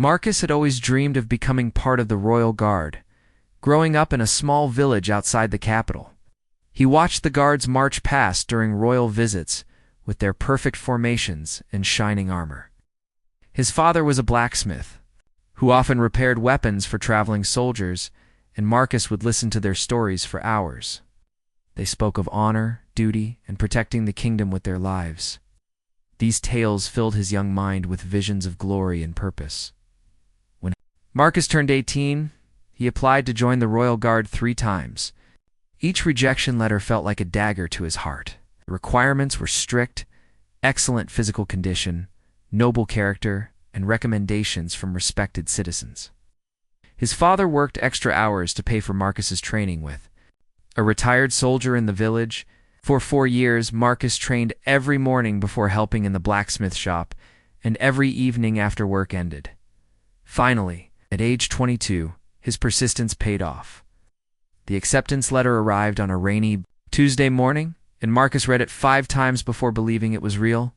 Marcus had always dreamed of becoming part of the royal guard, growing up in a small village outside the capital. He watched the guards march past during royal visits with their perfect formations and shining armor. His father was a blacksmith, who often repaired weapons for traveling soldiers, and Marcus would listen to their stories for hours. They spoke of honor, duty, and protecting the kingdom with their lives. These tales filled his young mind with visions of glory and purpose. When Marcus turned 18, he applied to join the Royal Guard 3 times. Each rejection letter felt like a dagger to his heart. The requirements were strict, excellent physical condition, noble character, and recommendations from respected citizens. His father worked extra hours to pay for Marcus's training with. A retired soldier in the village, for 4 years Marcus trained every morning before helping in the blacksmith shop, and every evening after work ended. Finally, at age 22, his persistence paid off. The acceptance letter arrived on a rainy Tuesday morning, and Marcus read it 5 times before believing it was real.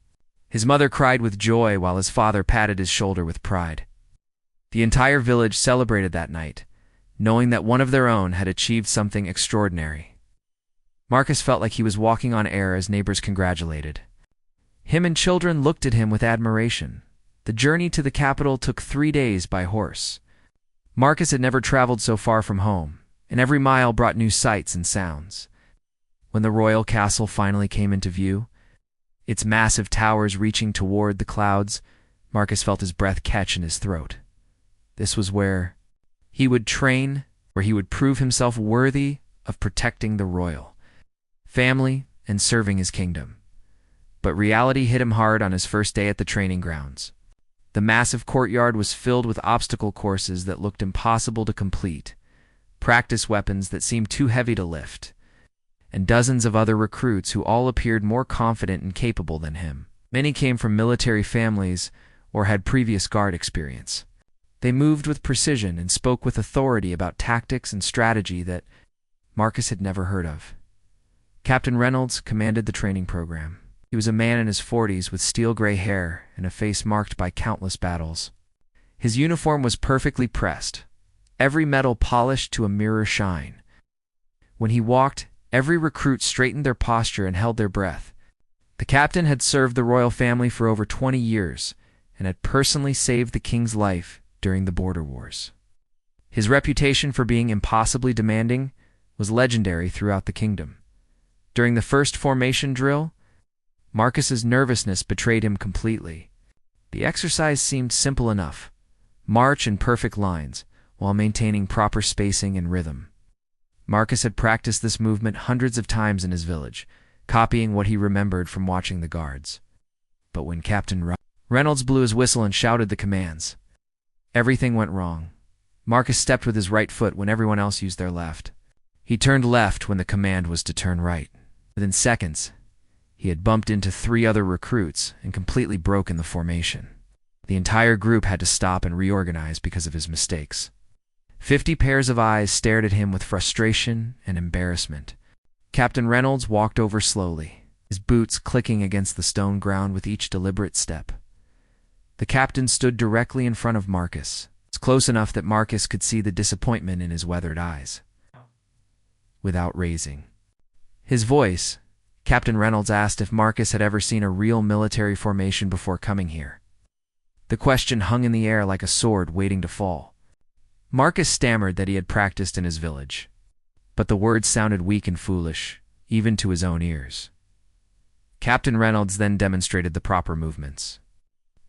His mother cried with joy while his father patted his shoulder with pride. The entire village celebrated that night, knowing that one of their own had achieved something extraordinary. Marcus felt like he was walking on air as neighbors congratulated him, and children looked at him with admiration. The journey to the capital took 3 days by horse. Marcus had never traveled so far from home, and every mile brought new sights and sounds. When the royal castle finally came into view, its massive towers reaching toward the clouds, Marcus felt his breath catch in his throat. This was where he would train, where he would prove himself worthy of protecting the royal family and serving his kingdom. But reality hit him hard on his first day at the training grounds. The massive courtyard was filled with obstacle courses that looked impossible to complete, practice weapons that seemed too heavy to lift, and dozens of other recruits who all appeared more confident and capable than him. Many came from military families or had previous guard experience. They moved with precision and spoke with authority about tactics and strategy that Marcus had never heard of. Captain Reynolds commanded the training program. He was a man in his 40s with steel-gray hair and a face marked by countless battles. His uniform was perfectly pressed, every metal polished to a mirror shine. When he walked, every recruit straightened their posture and held their breath. The captain had served the royal family for over 20 years and had personally saved the king's life during the border wars. His reputation for being impossibly demanding was legendary throughout the kingdom. During the first formation drill, Marcus's nervousness betrayed him completely. The exercise seemed simple enough: march in perfect lines while maintaining proper spacing and rhythm. Marcus had practiced this movement hundreds of times in his village, copying what he remembered from watching the guards. But when Captain Reynolds blew his whistle and shouted the commands, everything went wrong. Marcus stepped with his right foot when everyone else used their left. He turned left when the command was to turn right. Within seconds, he had bumped into 3 other recruits and completely broken the formation. The entire group had to stop and reorganize because of his mistakes. 50 pairs of eyes stared at him with frustration and embarrassment. Captain Reynolds walked over slowly, his boots clicking against the stone ground with each deliberate step. The captain stood directly in front of Marcus, close enough that Marcus could see the disappointment in his weathered eyes. Without raising his voice, Captain Reynolds asked if Marcus had ever seen a real military formation before coming here. The question hung in the air like a sword waiting to fall. Marcus stammered that he had practiced in his village, but the words sounded weak and foolish, even to his own ears. Captain Reynolds then demonstrated the proper movements.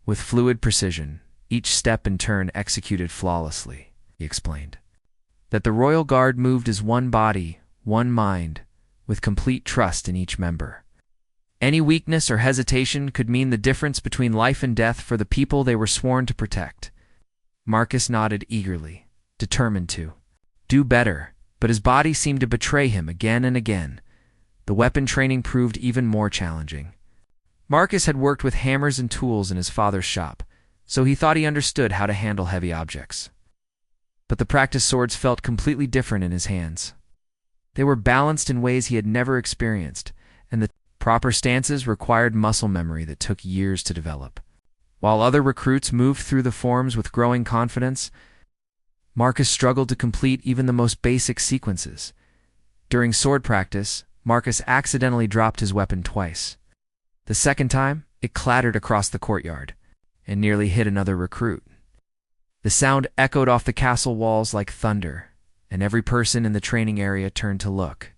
With fluid precision, each step and turn executed flawlessly, he explained. That the Royal Guard moved as one body, one mind, with complete trust in each member. Any weakness or hesitation could mean the difference between life and death for the people they were sworn to protect. Marcus nodded eagerly, determined to do better, but his body seemed to betray him again and again. The weapon training proved even more challenging. Marcus had worked with hammers and tools in his father's shop, so he thought he understood how to handle heavy objects. But the practice swords felt completely different in his hands. They were balanced in ways he had never experienced, and the proper stances required muscle memory that took years to develop. While other recruits moved through the forms with growing confidence, Marcus struggled to complete even the most basic sequences. During sword practice, Marcus accidentally dropped his weapon twice. The second time, it clattered across the courtyard and nearly hit another recruit. The sound echoed off the castle walls like thunder, and every person in the training area turned to look.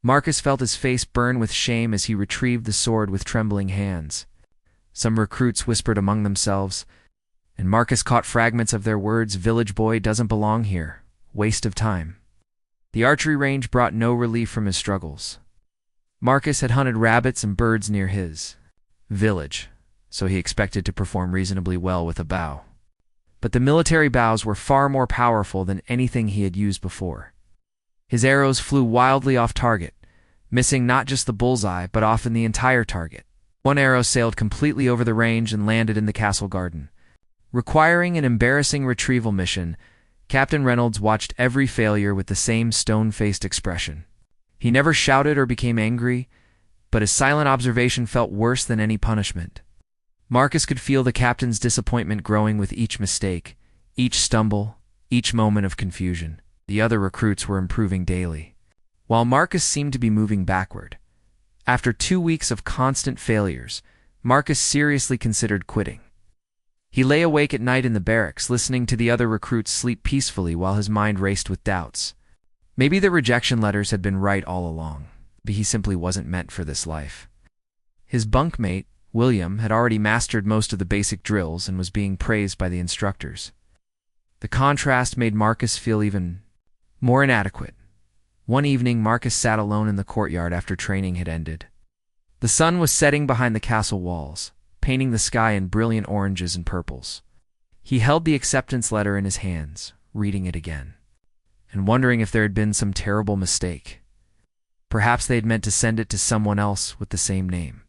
Marcus felt his face burn with shame as he retrieved the sword with trembling hands. Some recruits whispered among themselves, and Marcus caught fragments of their words: "Village boy doesn't belong here. Waste of time." The archery range brought no relief from his struggles. Marcus had hunted rabbits and birds near his village, so he expected to perform reasonably well with a bow. But the military bows were far more powerful than anything he had used before. His arrows flew wildly off target, missing not just the bullseye but often the entire target. One arrow sailed completely over the range and landed in the castle garden. Requiring an embarrassing retrieval mission, Captain Reynolds watched every failure with the same stone-faced expression. He never shouted or became angry, but his silent observation felt worse than any punishment. Marcus could feel the captain's disappointment growing with each mistake, each stumble, each moment of confusion. The other recruits were improving daily, while Marcus seemed to be moving backward. After 2 weeks of constant failures, Marcus seriously considered quitting. He lay awake at night in the barracks, listening to the other recruits sleep peacefully while his mind raced with doubts. Maybe the rejection letters had been right all along, but he simply wasn't meant for this life. His bunkmate, William, had already mastered most of the basic drills and was being praised by the instructors. The contrast made Marcus feel even more inadequate. One evening, Marcus sat alone in the courtyard after training had ended. The sun was setting behind the castle walls, painting the sky in brilliant oranges and purples. He held the acceptance letter in his hands, reading it again, and wondering if there had been some terrible mistake. Perhaps they had meant to send it to someone else with the same name.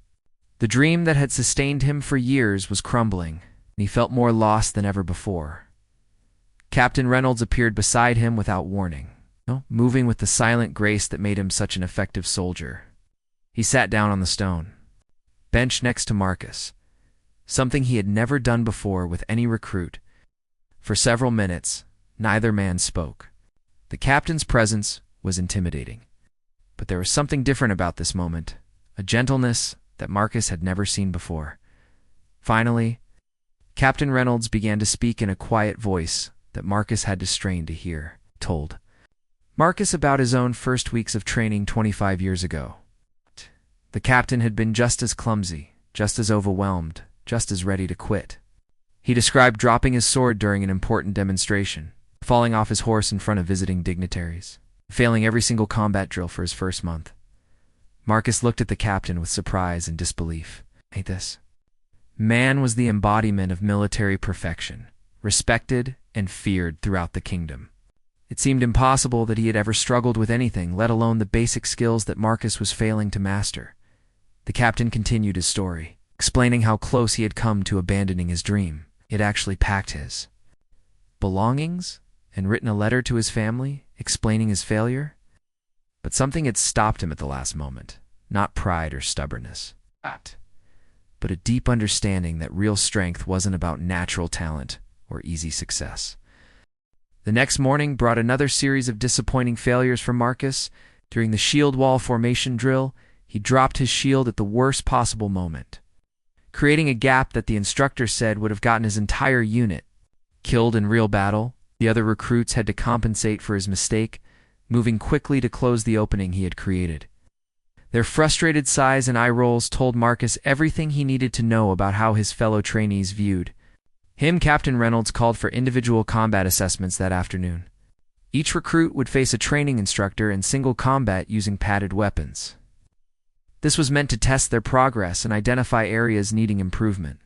The dream that had sustained him for years was crumbling, and he felt more lost than ever before. Captain Reynolds appeared beside him without warning, moving with the silent grace that made him such an effective soldier. He sat down on the stone bench next to Marcus, something he had never done before with any recruit. For several minutes, neither man spoke. The captain's presence was intimidating, but there was something different about this moment, a gentleness that Marcus had never seen before. Finally, Captain Reynolds began to speak in a quiet voice that Marcus had to strain to hear. Told Marcus about his own first weeks of training 25 years ago. The captain had been just as clumsy, just as overwhelmed, just as ready to quit. He described dropping his sword during an important demonstration, falling off his horse in front of visiting dignitaries, failing every single combat drill for his first month. Marcus looked at the captain with surprise and disbelief. This man was the embodiment of military perfection, respected and feared throughout the kingdom. It seemed impossible that he had ever struggled with anything, let alone the basic skills that Marcus was failing to master. The captain continued his story, explaining how close he had come to abandoning his dream. He had actually packed his belongings and written a letter to his family, explaining his failure. But something had stopped him at the last moment, not pride or stubbornness, but a deep understanding that real strength wasn't about natural talent or easy success. The next morning brought another series of disappointing failures for Marcus. During the shield wall formation drill, he dropped his shield at the worst possible moment, creating a gap that the instructor said would have gotten his entire unit killed in real battle. The other recruits had to compensate for his mistake, moving quickly to close the opening he had created. Their frustrated sighs and eye rolls told Marcus everything he needed to know about how his fellow trainees viewed him. Captain Reynolds called for individual combat assessments that afternoon. Each recruit would face a training instructor in single combat using padded weapons. This was meant to test their progress and identify areas needing improvement.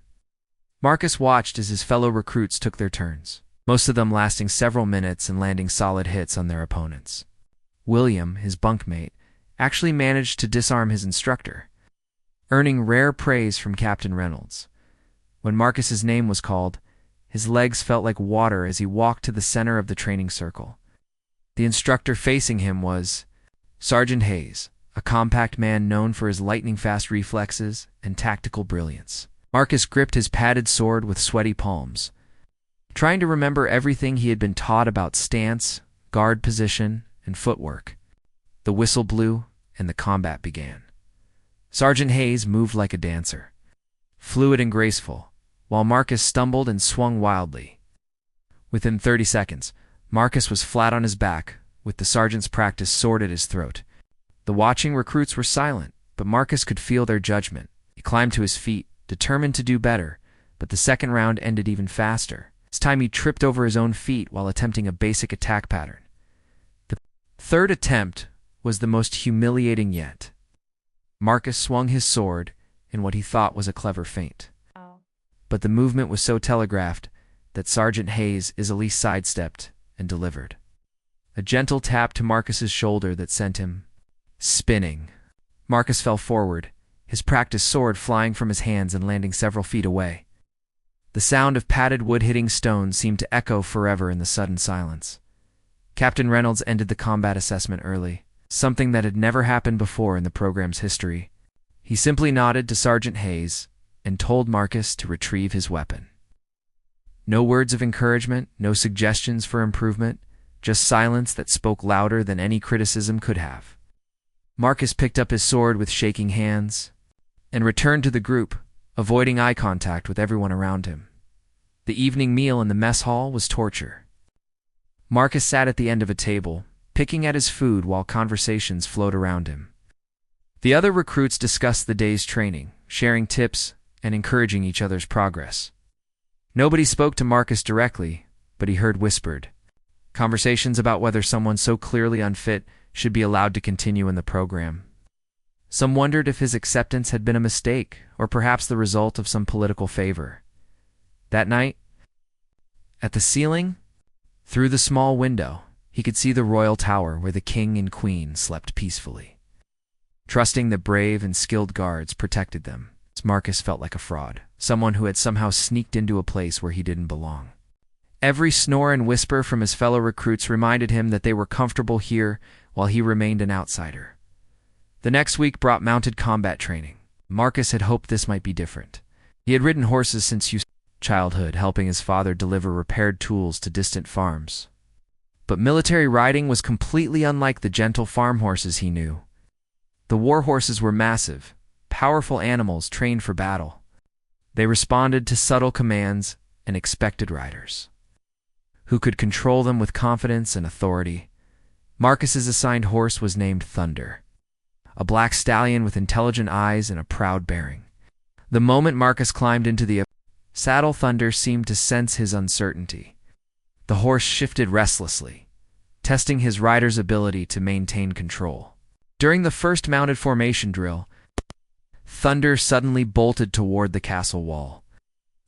Marcus watched as his fellow recruits took their turns, most of them lasting several minutes and landing solid hits on their opponents. William, his bunkmate, actually managed to disarm his instructor, earning rare praise from Captain Reynolds. When Marcus's name was called, his legs felt like water as he walked to the center of the training circle. The instructor facing him was Sergeant Hayes, a compact man known for his lightning-fast reflexes and tactical brilliance. Marcus gripped his padded sword with sweaty palms, trying to remember everything he had been taught about stance, guard position, and footwork. The whistle blew, and the combat began. Sergeant Hayes moved like a dancer, fluid and graceful, while Marcus stumbled and swung wildly. Within 30 seconds, Marcus was flat on his back, with the sergeant's practice sword at his throat. The watching recruits were silent, but Marcus could feel their judgment. He climbed to his feet, determined to do better, but the second round ended even faster. This time he tripped over his own feet while attempting a basic attack pattern. The third attempt was the most humiliating yet. Marcus swung his sword in what he thought was a clever feint. But the movement was so telegraphed that Sergeant Hayes easily sidestepped and delivered a gentle tap to Marcus's shoulder that sent him spinning. Marcus fell forward, his practiced sword flying from his hands and landing several feet away. The sound of padded wood hitting stone seemed to echo forever in the sudden silence. Captain Reynolds ended the combat assessment early, something that had never happened before in the program's history. He simply nodded to Sergeant Hayes and told Marcus to retrieve his weapon. No words of encouragement, no suggestions for improvement, just silence that spoke louder than any criticism could have. Marcus picked up his sword with shaking hands and returned to the group, avoiding eye contact with everyone around him. The evening meal in the mess hall was torture. Marcus sat at the end of a table, picking at his food while conversations flowed around him. The other recruits discussed the day's training, sharing tips and encouraging each other's progress. Nobody spoke to Marcus directly, but he heard whispered conversations about whether someone so clearly unfit should be allowed to continue in the program. Some wondered if his acceptance had been a mistake, or perhaps the result of some political favor. That night, at the ceiling, through the small window, he could see the royal tower where the king and queen slept peacefully. Trusting that brave and skilled guards protected them, Marcus felt like a fraud, someone who had somehow sneaked into a place where he didn't belong. Every snore and whisper from his fellow recruits reminded him that they were comfortable here while he remained an outsider. The next week brought mounted combat training. Marcus had hoped this might be different. He had ridden horses since childhood, helping his father deliver repaired tools to distant farms. But military riding was completely unlike the gentle farm horses he knew. The war horses were massive, powerful animals trained for battle. They responded to subtle commands and expected riders who could control them with confidence and authority. Marcus's assigned horse was named Thunder, a black stallion with intelligent eyes and a proud bearing. The moment Marcus climbed into the saddle, Thunder seemed to sense his uncertainty. The horse shifted restlessly, testing his rider's ability to maintain control. During the first mounted formation drill, Thunder suddenly bolted toward the castle wall.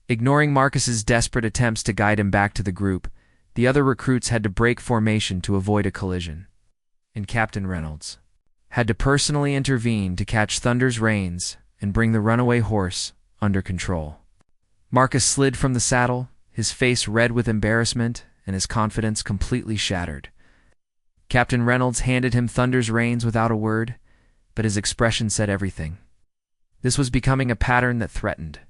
Ignoring Marcus's desperate attempts to guide him back to the group, the other recruits had to break formation to avoid a collision, and Captain Reynolds had to personally intervene to catch Thunder's reins and bring the runaway horse under control. Marcus slid from the saddle, his face red with embarrassment and his confidence completely shattered. Captain Reynolds handed him Thunder's reins without a word, but his expression said everything. This was becoming a pattern that threatened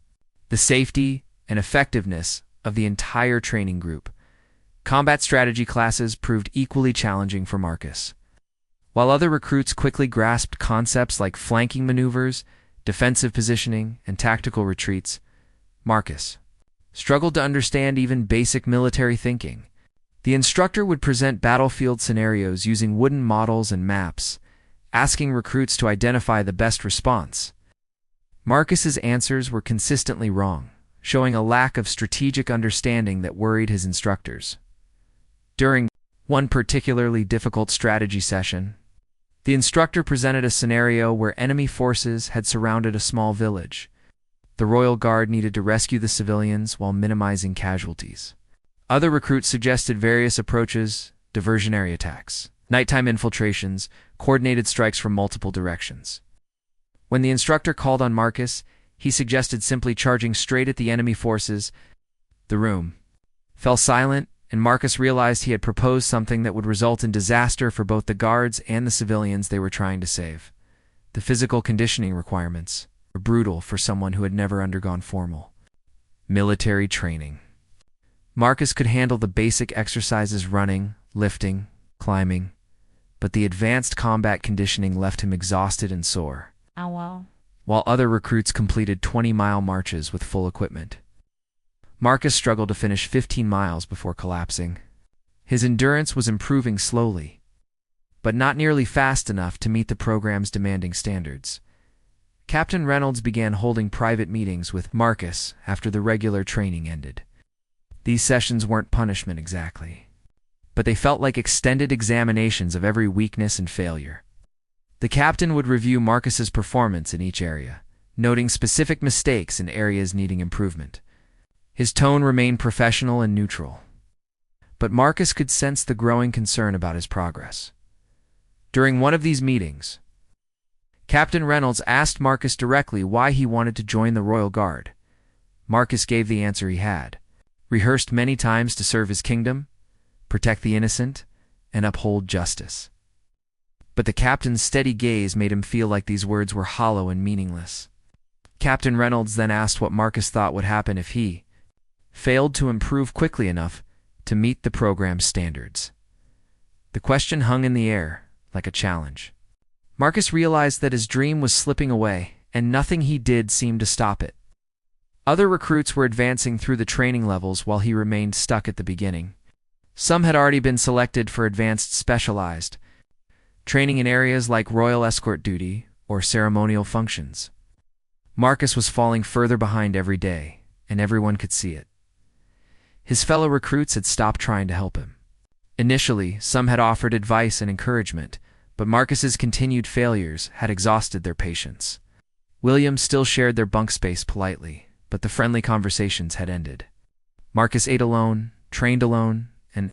the safety and effectiveness of the entire training group. Combat strategy classes proved equally challenging for Marcus. While other recruits quickly grasped concepts like flanking maneuvers, defensive positioning, and tactical retreats, Marcus struggled to understand even basic military thinking. The instructor would present battlefield scenarios using wooden models and maps, asking recruits to identify the best response. Marcus's answers were consistently wrong, showing a lack of strategic understanding that worried his instructors. During one particularly difficult strategy session, the instructor presented a scenario where enemy forces had surrounded a small village. The Royal Guard needed to rescue the civilians while minimizing casualties. Other recruits suggested various approaches: diversionary attacks, nighttime infiltrations, coordinated strikes from multiple directions. When the instructor called on Marcus, he suggested simply charging straight at the enemy forces. The room fell silent, and Marcus realized he had proposed something that would result in disaster for both the guards and the civilians they were trying to save. The physical conditioning requirements brutal for someone who had never undergone formal military training. Marcus could handle the basic exercises running, lifting, climbing, but the advanced combat conditioning left him exhausted and sore. Oh well. While other recruits completed 20-mile marches with full equipment, Marcus struggled to finish 15 miles before collapsing. His endurance was improving slowly, but not nearly fast enough to meet the program's demanding standards. Captain Reynolds began holding private meetings with Marcus after the regular training ended. These sessions weren't punishment exactly, but they felt like extended examinations of every weakness and failure. The captain would review Marcus's performance in each area, noting specific mistakes and areas needing improvement. His tone remained professional and neutral, but Marcus could sense the growing concern about his progress. During one of these meetings, Captain Reynolds asked Marcus directly why he wanted to join the Royal Guard. Marcus gave the answer he had: rehearsed many times to serve his kingdom, protect the innocent, and uphold justice. But the captain's steady gaze made him feel like these words were hollow and meaningless. Captain Reynolds then asked what Marcus thought would happen if he failed to improve quickly enough to meet the program's standards. The question hung in the air, like a challenge. Marcus realized that his dream was slipping away, and nothing he did seemed to stop it. Other recruits were advancing through the training levels while he remained stuck at the beginning. Some had already been selected for advanced specialized training in areas like royal escort duty or ceremonial functions. Marcus was falling further behind every day, and everyone could see it. His fellow recruits had stopped trying to help him. Initially, some had offered advice and encouragement, but Marcus's continued failures had exhausted their patience. William still shared their bunk space politely, but the friendly conversations had ended. Marcus ate alone, trained alone, and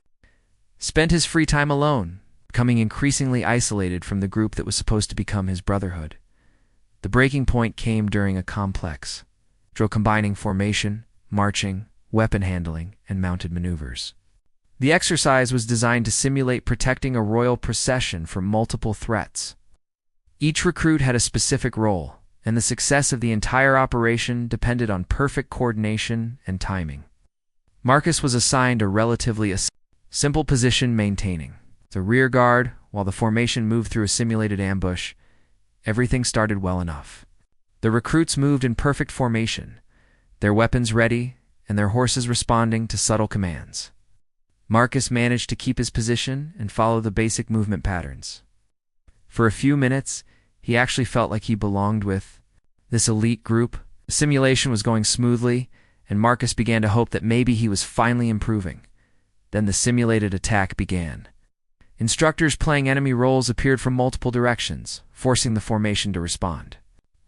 spent his free time alone, becoming increasingly isolated from the group that was supposed to become his brotherhood. The breaking point came during a complex drill combining formation, marching, weapon handling, and mounted maneuvers. The exercise was designed to simulate protecting a royal procession from multiple threats. Each recruit had a specific role, and the success of the entire operation depended on perfect coordination and timing. Marcus was assigned a relatively simple position maintaining the rear guard while the formation moved through a simulated ambush. Everything started well enough. The recruits moved in perfect formation, their weapons ready and their horses responding to subtle commands. Marcus managed to keep his position and follow the basic movement patterns. For a few minutes, he actually felt like he belonged with this elite group. The simulation was going smoothly, and Marcus began to hope that maybe he was finally improving. Then the simulated attack began. Instructors playing enemy roles appeared from multiple directions, forcing the formation to respond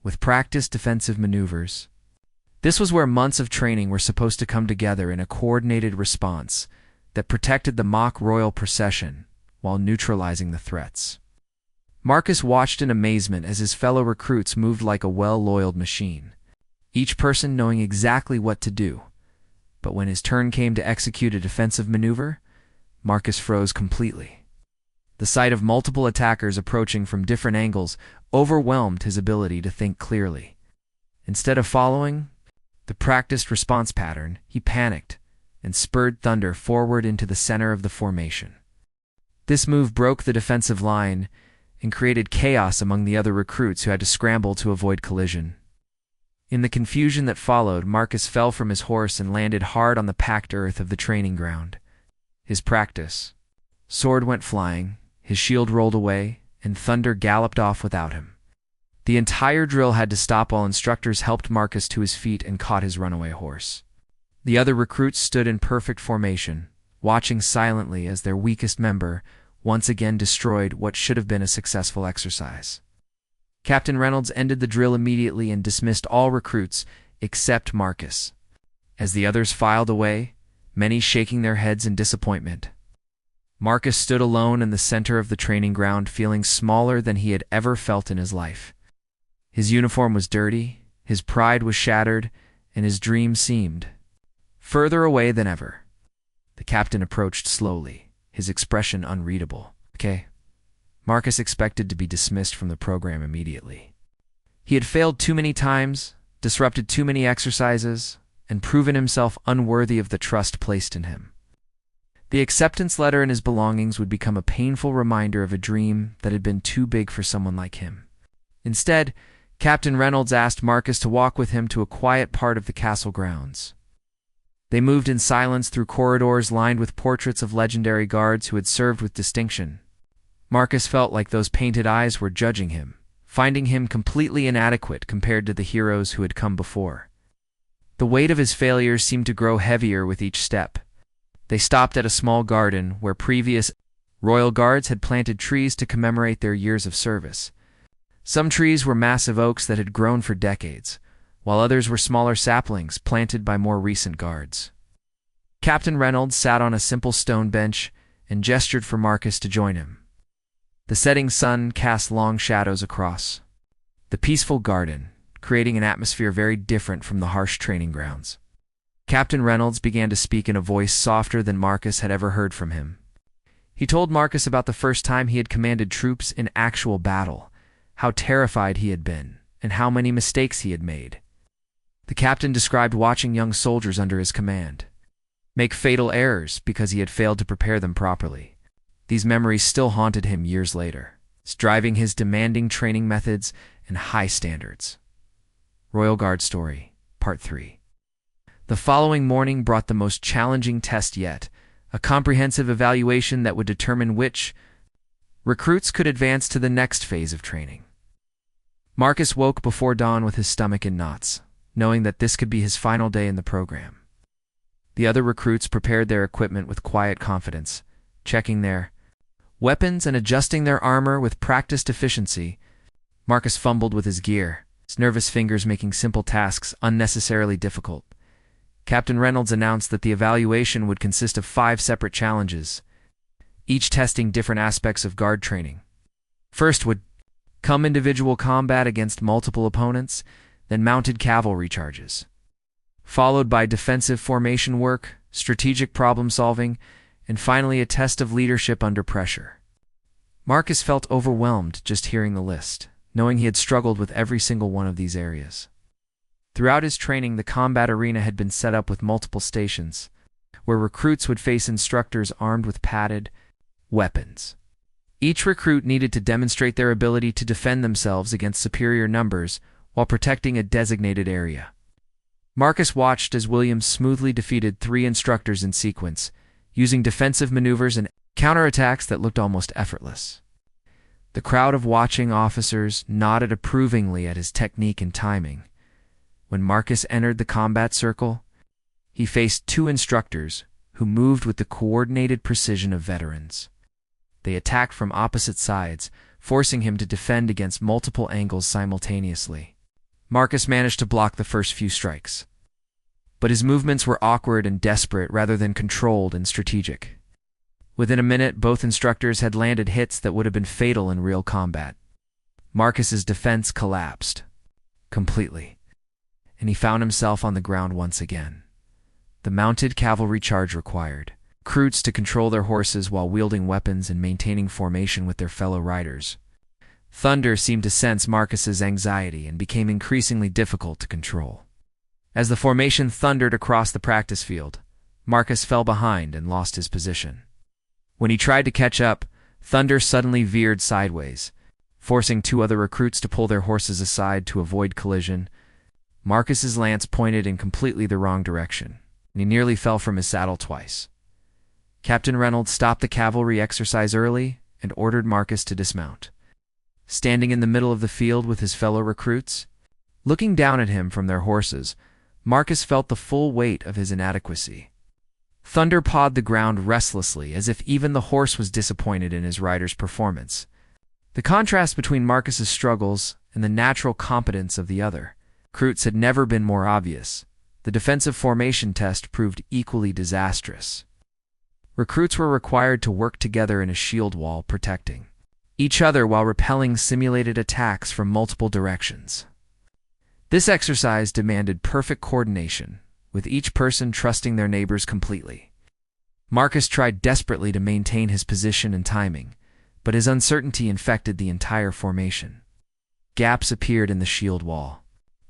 with practiced defensive maneuvers. This was where months of training were supposed to come together in a coordinated response that protected the mock royal procession while neutralizing the threats. Marcus watched in amazement as his fellow recruits moved like a well-oiled machine, each person knowing exactly what to do. But when his turn came to execute a defensive maneuver, Marcus froze completely. The sight of multiple attackers approaching from different angles overwhelmed his ability to think clearly. Instead of following the practiced response pattern, he panicked and spurred thunder forward into the center of the formation. This move broke the defensive line and created chaos among the other recruits who had to scramble to avoid collision. In the confusion that followed, Marcus fell from his horse and landed hard on the packed earth of the training ground. His practice sword went flying, his shield rolled away, and thunder galloped off without him. The entire drill had to stop while instructors helped Marcus to his feet and caught his runaway horse. The other recruits stood in perfect formation, watching silently as their weakest member once again destroyed what should have been a successful exercise. Captain Reynolds ended the drill immediately and dismissed all recruits except Marcus. As the others filed away, many shaking their heads in disappointment, Marcus stood alone in the center of the training ground, feeling smaller than he had ever felt in his life. His uniform was dirty, his pride was shattered, and his dream seemed further away than ever. The captain approached slowly, his expression unreadable. Okay. Marcus expected to be dismissed from the program immediately. He had failed too many times, disrupted too many exercises, and proven himself unworthy of the trust placed in him. The acceptance letter and his belongings would become a painful reminder of a dream that had been too big for someone like him. Instead, Captain Reynolds asked Marcus to walk with him to a quiet part of the castle grounds. They moved in silence through corridors lined with portraits of legendary guards who had served with distinction. Marcus felt like those painted eyes were judging him, finding him completely inadequate compared to the heroes who had come before. The weight of his failures seemed to grow heavier with each step. They stopped at a small garden where previous royal guards had planted trees to commemorate their years of service. Some trees were massive oaks that had grown for decades, while others were smaller saplings planted by more recent guards. Captain Reynolds sat on a simple stone bench and gestured for Marcus to join him. The setting sun cast long shadows across the peaceful garden, creating an atmosphere very different from the harsh training grounds. Captain Reynolds began to speak in a voice softer than Marcus had ever heard from him. He told Marcus about the first time he had commanded troops in actual battle, how terrified he had been, and how many mistakes he had made. The captain described watching young soldiers under his command make fatal errors because he had failed to prepare them properly. These memories still haunted him years later, driving his demanding training methods and high standards. Royal Guard Story, Part 3. The following morning brought the most challenging test yet, a comprehensive evaluation that would determine which recruits could advance to the next phase of training. Marcus woke before dawn with his stomach in knots, knowing that this could be his final day in the program. The other recruits prepared their equipment with quiet confidence, checking their weapons and adjusting their armor with practiced efficiency. Marcus fumbled with his gear, his nervous fingers making simple tasks unnecessarily difficult. Captain Reynolds announced that the evaluation would consist of 5 separate challenges, each testing different aspects of guard training. First would come individual combat against multiple opponents, then mounted cavalry charges, followed by defensive formation work, strategic problem solving, and finally a test of leadership under pressure. Marcus felt overwhelmed just hearing the list, knowing he had struggled with every single one of these areas. Throughout his training, the combat arena had been set up with multiple stations, where recruits would face instructors armed with padded weapons. Each recruit needed to demonstrate their ability to defend themselves against superior numbers while protecting a designated area. Marcus watched as Williams smoothly defeated 3 instructors in sequence, using defensive maneuvers and counterattacks that looked almost effortless. The crowd of watching officers nodded approvingly at his technique and timing. When Marcus entered the combat circle, he faced 2 instructors who moved with the coordinated precision of veterans. They attacked from opposite sides, forcing him to defend against multiple angles simultaneously. Marcus managed to block the first few strikes, but his movements were awkward and desperate rather than controlled and strategic. Within a minute, both instructors had landed hits that would have been fatal in real combat. Marcus's defense collapsed completely, and he found himself on the ground once again. The mounted cavalry charge required recruits to control their horses while wielding weapons and maintaining formation with their fellow riders. Thunder seemed to sense Marcus's anxiety and became increasingly difficult to control. As the formation thundered across the practice field, Marcus fell behind and lost his position. When he tried to catch up, Thunder suddenly veered sideways, forcing 2 other recruits to pull their horses aside to avoid collision. Marcus's lance pointed in completely the wrong direction, and he nearly fell from his saddle twice. Captain Reynolds stopped the cavalry exercise early and ordered Marcus to dismount. Standing in the middle of the field with his fellow recruits, looking down at him from their horses, Marcus felt the full weight of his inadequacy. Thunder pawed the ground restlessly, as if even the horse was disappointed in his rider's performance. The contrast between Marcus's struggles and the natural competence of the other recruits had never been more obvious. The defensive formation test proved equally disastrous. Recruits were required to work together in a shield wall, protecting each other while repelling simulated attacks from multiple directions. This exercise demanded perfect coordination, with each person trusting their neighbors completely. Marcus tried desperately to maintain his position and timing, but his uncertainty infected the entire formation. Gaps appeared in the shield wall,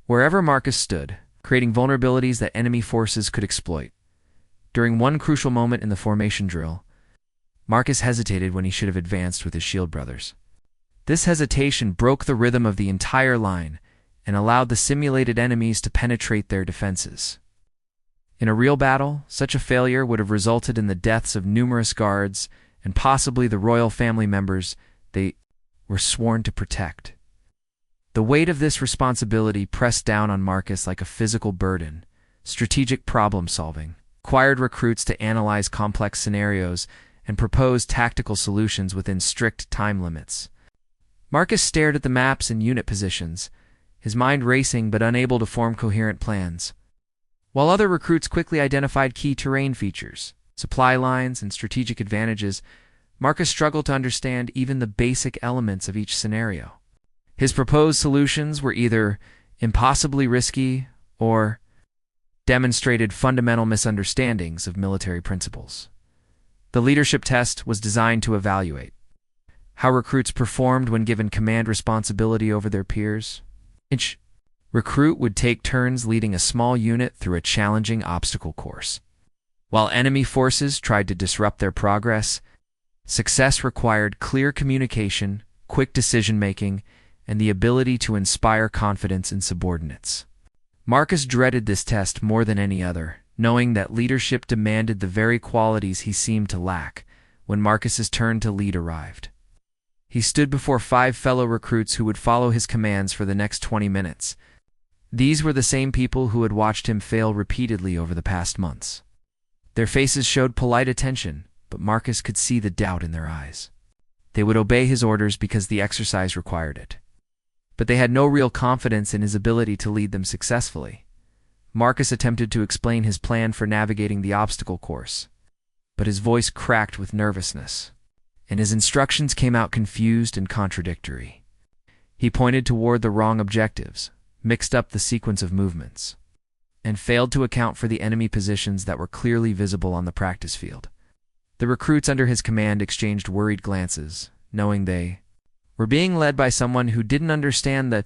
wherever Marcus stood, creating vulnerabilities that enemy forces could exploit. During one crucial moment in the formation drill, Marcus hesitated when he should have advanced with his shield brothers. This hesitation broke the rhythm of the entire line and allowed the simulated enemies to penetrate their defenses. In a real battle, such a failure would have resulted in the deaths of numerous guards and possibly the royal family members they were sworn to protect. The weight of this responsibility pressed down on Marcus like a physical burden. Strategic problem-solving required recruits to analyze complex scenarios and propose tactical solutions within strict time limits. Marcus stared at the maps and unit positions, his mind racing but unable to form coherent plans. While other recruits quickly identified key terrain features, supply lines, and strategic advantages, Marcus struggled to understand even the basic elements of each scenario. His proposed solutions were either impossibly risky or demonstrated fundamental misunderstandings of military principles. The leadership test was designed to evaluate how recruits performed when given command responsibility over their peers. Each recruit would take turns leading a small unit through a challenging obstacle course. While enemy forces tried to disrupt their progress, success required clear communication, quick decision-making, and the ability to inspire confidence in subordinates. Marcus dreaded this test more than any other, knowing that leadership demanded the very qualities he seemed to lack when Marcus's turn to lead arrived. He stood before 5 fellow recruits who would follow his commands for the next 20 minutes. These were the same people who had watched him fail repeatedly over the past months. Their faces showed polite attention, but Marcus could see the doubt in their eyes. They would obey his orders because the exercise required it. But they had no real confidence in his ability to lead them successfully. Marcus attempted to explain his plan for navigating the obstacle course, but his voice cracked with nervousness, and his instructions came out confused and contradictory. He pointed toward the wrong objectives, mixed up the sequence of movements, and failed to account for the enemy positions that were clearly visible on the practice field. The recruits under his command exchanged worried glances, knowing they were being led by someone who didn't understand the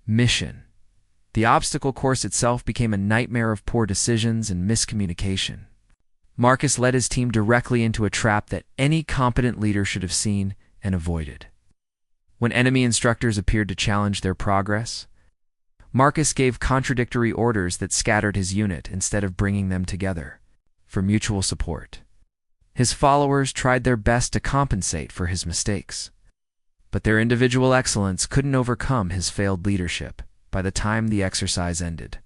mission. The obstacle course itself became a nightmare of poor decisions and miscommunication. Marcus led his team directly into a trap that any competent leader should have seen and avoided. When enemy instructors appeared to challenge their progress, Marcus gave contradictory orders that scattered his unit instead of bringing them together for mutual support. His followers tried their best to compensate for his mistakes, but their individual excellence couldn't overcome his failed leadership by the time the exercise ended.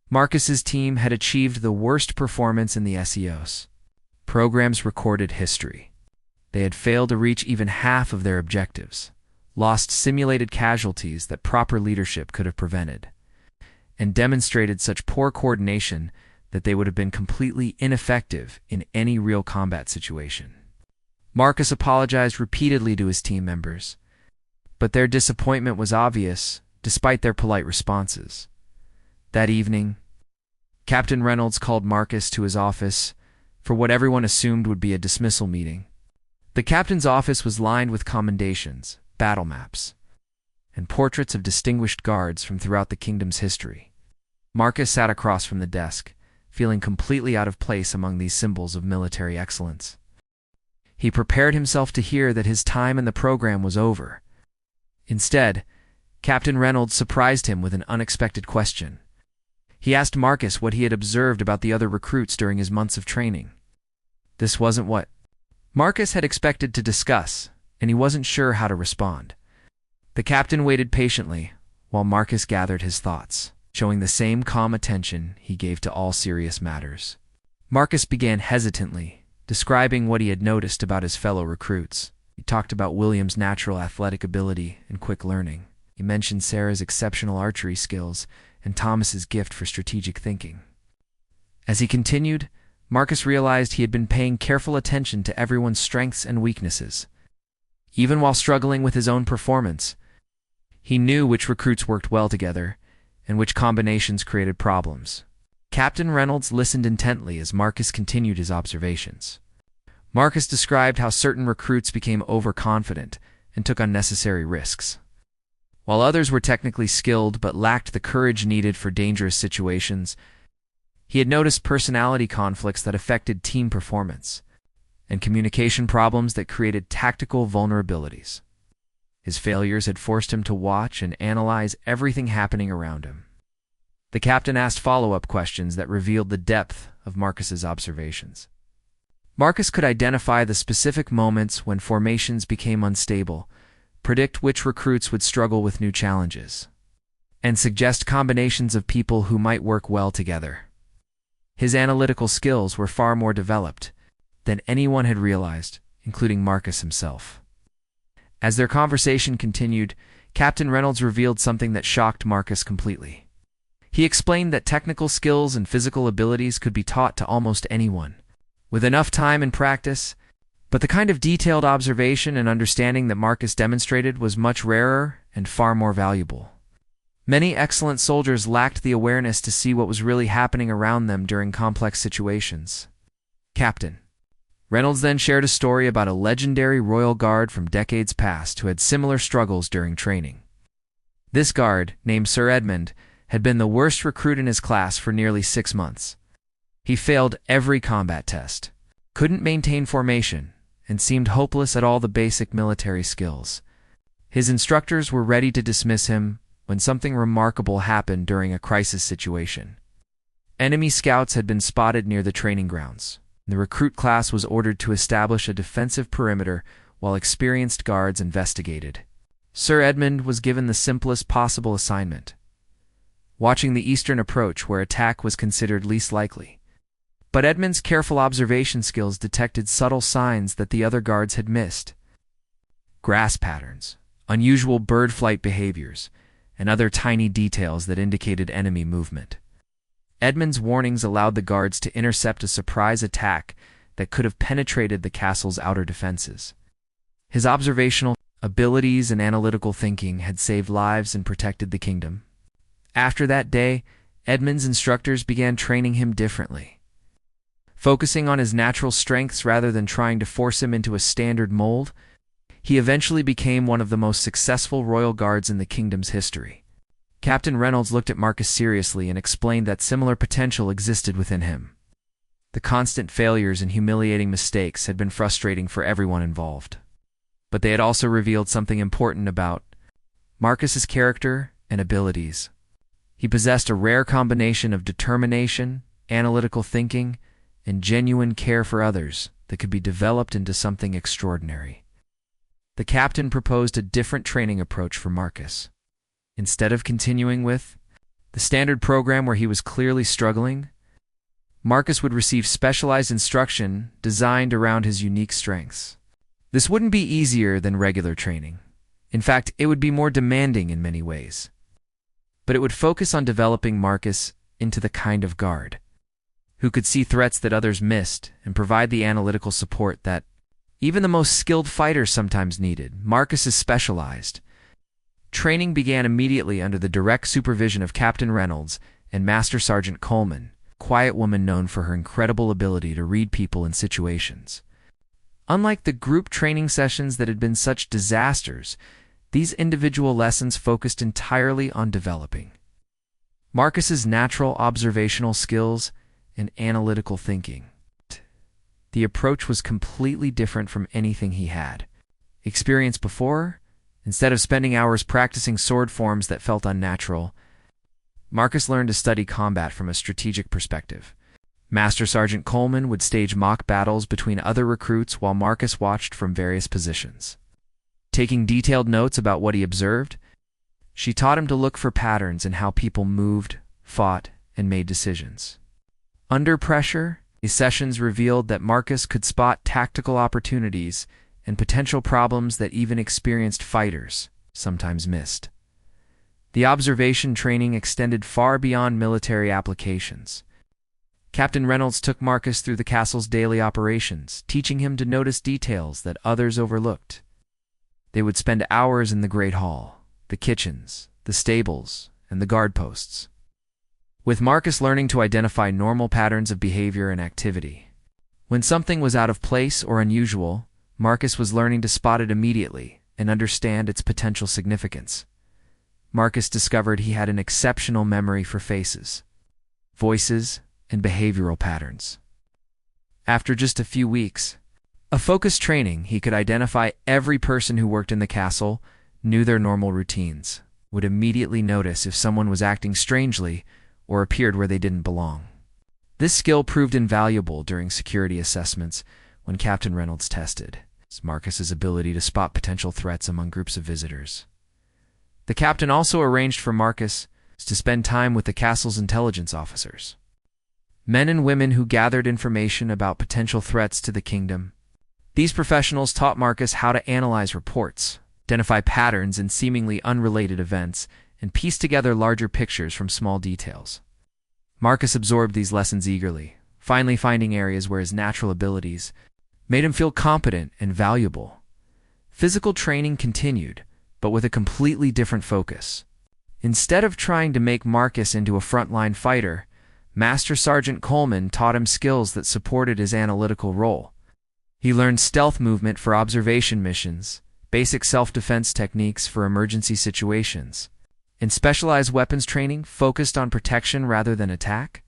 Marcus's team had achieved the worst performance in the SEOs. Program's recorded history. They had failed to reach even half of their objectives, lost simulated casualties that proper leadership could have prevented, and demonstrated such poor coordination that they would have been completely ineffective in any real combat situation. Marcus apologized repeatedly to his team members, but their disappointment was obvious despite their polite responses. That evening, Captain Reynolds called Marcus to his office for what everyone assumed would be a dismissal meeting. The captain's office was lined with commendations, battle maps, and portraits of distinguished guards from throughout the kingdom's history. Marcus sat across from the desk, feeling completely out of place among these symbols of military excellence. He prepared himself to hear that his time in the program was over. Instead, Captain Reynolds surprised him with an unexpected question. He asked Marcus what he had observed about the other recruits during his months of training. This wasn't what Marcus had expected to discuss, and he wasn't sure how to respond. The captain waited patiently while Marcus gathered his thoughts, showing the same calm attention he gave to all serious matters. Marcus began hesitantly, describing what he had noticed about his fellow recruits. He talked about William's natural athletic ability and quick learning. He mentioned Sarah's exceptional archery skills and Thomas's gift for strategic thinking. As he continued, Marcus realized he had been paying careful attention to everyone's strengths and weaknesses. Even while struggling with his own performance, he knew which recruits worked well together and which combinations created problems. Captain Reynolds listened intently as Marcus continued his observations. Marcus described how certain recruits became overconfident and took unnecessary risks, While others were technically skilled but lacked the courage needed for dangerous situations, he had noticed personality conflicts that affected team performance and communication problems that created tactical vulnerabilities. His failures had forced him to watch and analyze everything happening around him. The captain asked follow-up questions that revealed the depth of Marcus's observations. Marcus could identify the specific moments when formations became unstable, predict which recruits would struggle with new challenges, and suggest combinations of people who might work well together. His analytical skills were far more developed than anyone had realized, including Marcus himself. As their conversation continued, Captain Reynolds revealed something that shocked Marcus completely. He explained that technical skills and physical abilities could be taught to almost anyone, with enough time and practice, but the kind of detailed observation and understanding that Marcus demonstrated was much rarer and far more valuable. Many excellent soldiers lacked the awareness to see what was really happening around them during complex situations. Captain Reynolds then shared a story about a legendary royal guard from decades past who had similar struggles during training. This guard, named Sir Edmund, had been the worst recruit in his class for nearly 6 months. He failed every combat test, couldn't maintain formation, and seemed hopeless at all the basic military skills. His instructors were ready to dismiss him when something remarkable happened during a crisis situation. Enemy scouts had been spotted near the training grounds. The recruit class was ordered to establish a defensive perimeter while experienced guards investigated. Sir Edmund was given the simplest possible assignment: watching the eastern approach where attack was considered least likely. But Edmund's careful observation skills detected subtle signs that the other guards had missed: grass patterns, unusual bird flight behaviors, and other tiny details that indicated enemy movement. Edmund's warnings allowed the guards to intercept a surprise attack that could have penetrated the castle's outer defenses. His observational abilities and analytical thinking had saved lives and protected the kingdom. After that day, Edmund's instructors began training him differently, focusing on his natural strengths rather than trying to force him into a standard mold. He eventually became one of the most successful royal guards in the kingdom's history. Captain Reynolds looked at Marcus seriously and explained that similar potential existed within him. The constant failures and humiliating mistakes had been frustrating for everyone involved, but they had also revealed something important about Marcus's character and abilities. He possessed a rare combination of determination, analytical thinking, and genuine care for others that could be developed into something extraordinary. The captain proposed a different training approach for Marcus. Instead of continuing with the standard program where he was clearly struggling, Marcus would receive specialized instruction designed around his unique strengths. This wouldn't be easier than regular training. In fact, it would be more demanding in many ways. But it would focus on developing Marcus into the kind of guard who could see threats that others missed and provide the analytical support that even the most skilled fighters sometimes needed. Marcus is specialized. Training began immediately under the direct supervision of Captain Reynolds and Master Sergeant Coleman, a quiet woman known for her incredible ability to read people and situations. Unlike the group training sessions that had been such disasters, these individual lessons focused entirely on developing Marcus's natural observational skills and analytical thinking. The approach was completely different from anything he had experienced before. Instead of spending hours practicing sword forms that felt unnatural, Marcus learned to study combat from a strategic perspective. Master Sergeant Coleman would stage mock battles between other recruits while Marcus watched from various positions. Taking detailed notes about what he observed, she taught him to look for patterns in how people moved, fought, and made decisions. Under pressure, these sessions revealed that Marcus could spot tactical opportunities and potential problems that even experienced fighters sometimes missed. The observation training extended far beyond military applications. Captain Reynolds took Marcus through the castle's daily operations, teaching him to notice details that others overlooked. They would spend hours in the Great Hall, the kitchens, the stables, and the guard posts, with Marcus learning to identify normal patterns of behavior and activity. When something was out of place or unusual, Marcus was learning to spot it immediately and understand its potential significance. Marcus discovered he had an exceptional memory for faces, voices, and behavioral patterns. After just a few weeks of focused training, he could identify every person who worked in the castle, knew their normal routines, would immediately notice if someone was acting strangely or appeared where they didn't belong. This skill proved invaluable during security assessments when Captain Reynolds tested Marcus's ability to spot potential threats among groups of visitors. The captain also arranged for Marcus to spend time with the castle's intelligence officers, men and women who gathered information about potential threats to the kingdom. These professionals taught Marcus how to analyze reports, identify patterns in seemingly unrelated events, and piece together larger pictures from small details. Marcus absorbed these lessons eagerly, finally finding areas where his natural abilities made him feel competent and valuable. Physical training continued, but with a completely different focus. Instead of trying to make Marcus into a frontline fighter, Master Sergeant Coleman taught him skills that supported his analytical role. He learned stealth movement for observation missions, basic self-defense techniques for emergency situations, and specialized weapons training focused on protection rather than attack.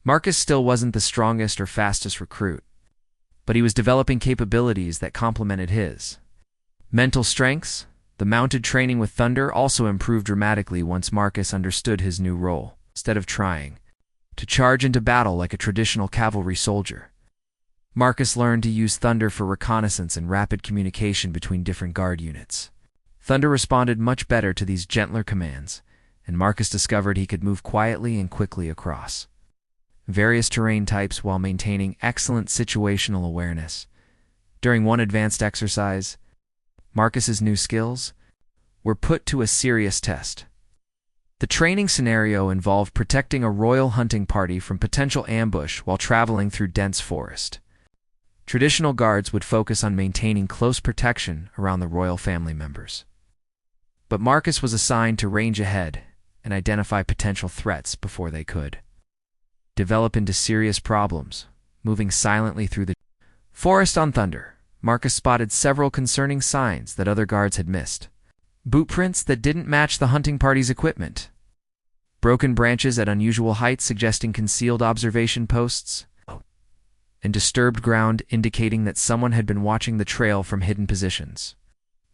Marcus still wasn't the strongest or fastest recruit, but he was developing capabilities that complemented his mental strengths. The mounted training with Thunder also improved dramatically once Marcus understood his new role. Instead of trying to charge into battle like a traditional cavalry soldier, Marcus learned to use Thunder for reconnaissance and rapid communication between different guard units. Thunder responded much better to these gentler commands, and Marcus discovered he could move quietly and quickly across various terrain types while maintaining excellent situational awareness. During one advanced exercise, Marcus's new skills were put to a serious test. The training scenario involved protecting a royal hunting party from potential ambush while traveling through dense forest. Traditional guards would focus on maintaining close protection around the royal family members, but Marcus was assigned to range ahead and identify potential threats before they could develop into serious problems. Moving silently through the forest on Thunder, Marcus spotted several concerning signs that other guards had missed. Boot prints that didn't match the hunting party's equipment, broken branches at unusual heights suggesting concealed observation posts, and disturbed ground indicating that someone had been watching the trail from hidden positions.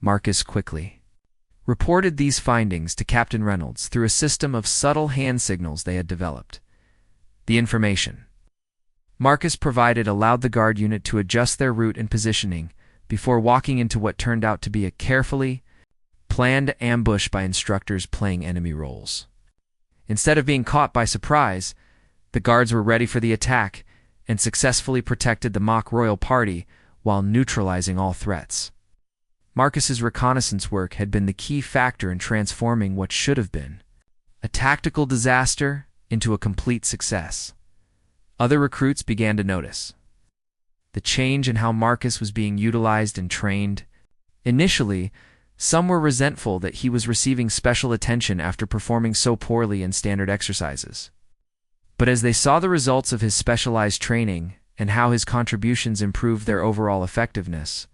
Marcus quickly reported these findings to Captain Reynolds through a system of subtle hand signals they had developed. The information Marcus provided allowed the guard unit to adjust their route and positioning before walking into what turned out to be a carefully planned ambush by instructors playing enemy roles. Instead of being caught by surprise, the guards were ready for the attack and successfully protected the mock royal party while neutralizing all threats. Marcus's reconnaissance work had been the key factor in transforming what should have been a tactical disaster into a complete success. Other recruits began to notice the change in how Marcus was being utilized and trained. Initially, some were resentful that he was receiving special attention after performing so poorly in standard exercises. But as they saw the results of his specialized training and how his contributions improved their overall effectiveness,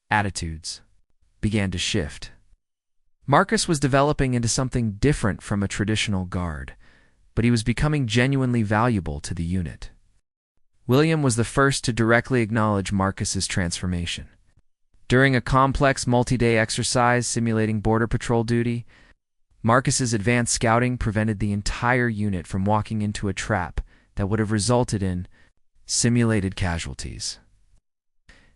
attitudes began to shift. Marcus was developing into something different from a traditional guard, but he was becoming genuinely valuable to the unit. William was the first to directly acknowledge Marcus's transformation. During a complex multi-day exercise simulating border patrol duty, Marcus's advanced scouting prevented the entire unit from walking into a trap that would have resulted in simulated casualties.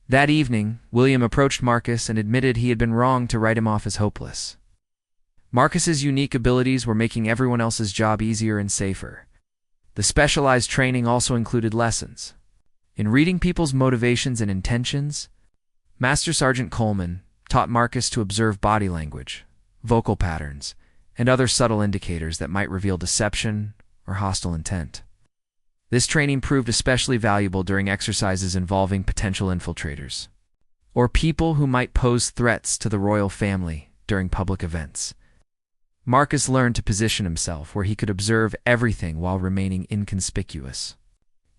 That evening, William approached Marcus and admitted he had been wrong to write him off as hopeless. Marcus's unique abilities were making everyone else's job easier and safer. The specialized training also included lessons in reading people's motivations and intentions. Master Sergeant Coleman taught Marcus to observe body language, vocal patterns, and other subtle indicators that might reveal deception or hostile intent. This training proved especially valuable during exercises involving potential infiltrators, or people who might pose threats to the royal family during public events. Marcus learned to position himself where he could observe everything while remaining inconspicuous.